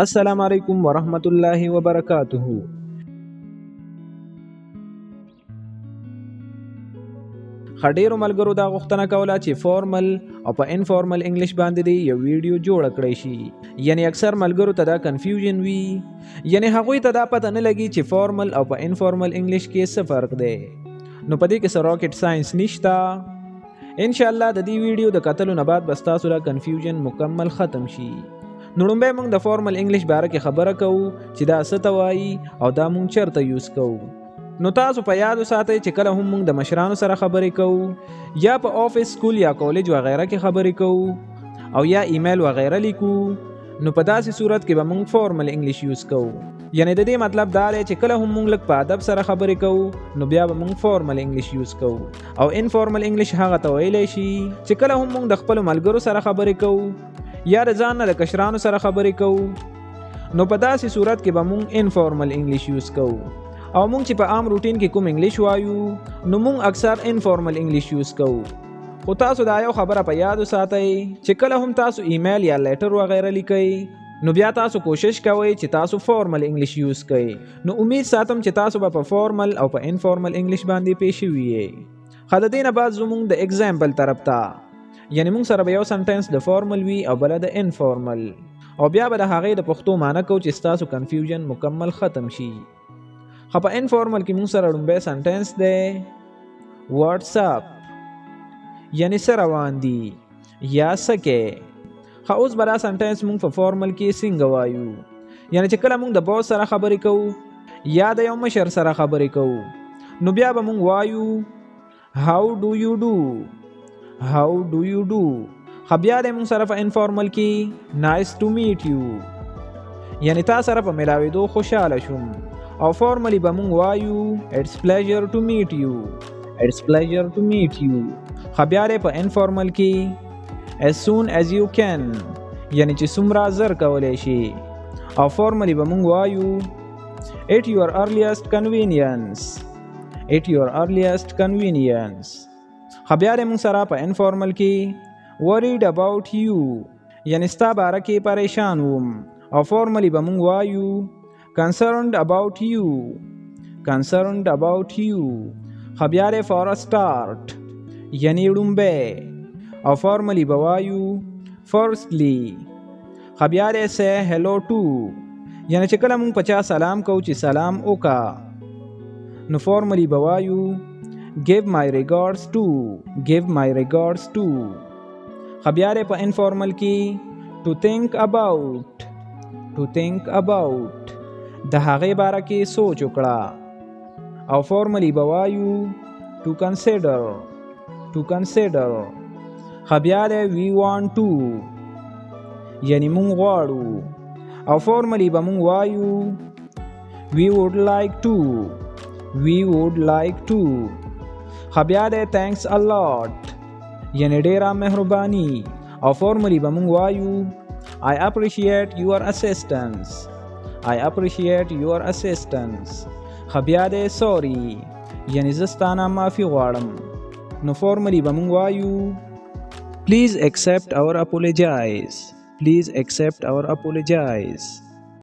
अस्सलाम वालेकुम वरहमतुल्लाहि वबरकातुहू। ډیرو ملګرو دا غوښتنه کوله چې فارمل او په انفارمل انګلیش باندې دی یو ویډیو جوړ کړی شي. یعنی اکثر ملګرو ته دا کنفیوژن وي، یعنی هغوی ته دا پته نه لګي چې فارمل او په انفارمل انګلیش کې څه فرق دی. نو په دې کې څه راکټ ساينس نشته. ان شاء الله د دې ویډیو د کتلو نه بعد بس تاسو دا کنفیوژن مکمل ختم شي. نو لومبه موږ د فارمل انګلیش باره کې خبره کوو چې دا څه ته وایي او دا موږ چیرته یوز کوو. نو تاسو په یاد وساتئ چې کله هم موږ د مشرانو سره خبرې کوو یا په آفیس، سکول یا کالج وغیرہ کې خبرې کوو او یا ایمیل وغیرہ لیکو، نو په داسې صورت کې به موږ فارمل انګلیش یوز کوو. یعنی د دې مطلب دا دی چې کله هم موږ لږ په ادب سره خبرې کوو نو بیا به موږ فارمل انګلیش یوز کوو. او انفارمل انګلیش هغه ته ویلی شي چې کله هم موږ د خپل ملګرو سره خبرې کوو یا د ځان نه د کشرانو سره خبرې کوو، نو په داسې صورت کې به موږ انفارمل انګلیش یوز کوو. او مونږ چې په عام روټین کې کوم انګلیش وایو نو مونږ اکثر انفارمل انګلیش یوز کوو. خو تاسو دا یو خبره په یاد وساتئ چې کله هم تاسو ایمیل یا لیټر وغیرہ لیکئ نو بیا تاسو کوشش کوئ چې تاسو فارمل انګلیش یوز کړئ. نو امید ساتم چې تاسو به په فارمل او په انفارمل انګلیش باندې پېښ شوي یې. خو د دې نه بعد زموږ د اگزامپل طرف ته، یعنی مونږ سره به یو سنټنس د فارمل وي او بله د انفارمل، او بیا به د هغې د پښتو معنی کوو چې ستاسو کنفیوژن مکمل ختم شي. خو په انفارمل کې موږ سره لومبی سنټنس دی واتساپ، یعنی څه روان دي یا څه کې. خو اوس به دا سنټنس موږ په فارمل کې څنګه وایو، یعنی چې کله موږ د باس سره خبرې کوو یا د یو مشر سره خبرې کوو نو بیا به موږ وایو هاو ډو یو ډو، هاو ډو یو ډو. خو بیا د موږ سره په انفارمل کې نایس ټو میټ یو، یعنی تا سره په ملاوېدو خوشحاله شوم. او فارملی به مونږ وایو اټس پلیژر ټو میټ یو، اټس پلیژر ټو میټ یو. خو بیا په انفارمل کې as soon as you can، یعنی چې څومره زر کولی شي. او فارملی به مونږ وایو at your earliest convenience، at your earliest convenience. خو بیا مونږ سره په انفارمل کې worried about you، یعنی ستا باره کې پریشان وم. او فارملی به مونږ وایو concerned about you، concerned about you. خو بیا for a start، یعنی لومبی. او فارملی به وایو firstly. خو بیا say hello to، یعنی چې کله مونږ په چا سلام کوو چې سلام وکړه نو فارملی به وایو give my regards to، give my regards to. خو بیا په انفارمل کې to think about، to think about، د هغې باره کې سوچ وکړه. او فارملی به وایو to consider، to consider. خو بیا we want to، یعنی مونږ غواړو. او فارملی به مونږ وایو we would like to، we would like to. خو بیا thanks a lot، یعنی ډیره مهرباني. او فارملی به مونږ وایو I appreciate your assistance، I appreciate your assistance. خو بیا sorry، یعنی زه ستانه معافي غواړم. نو فارملی به مونږ وایو please accept our apologize، please accept our apologize.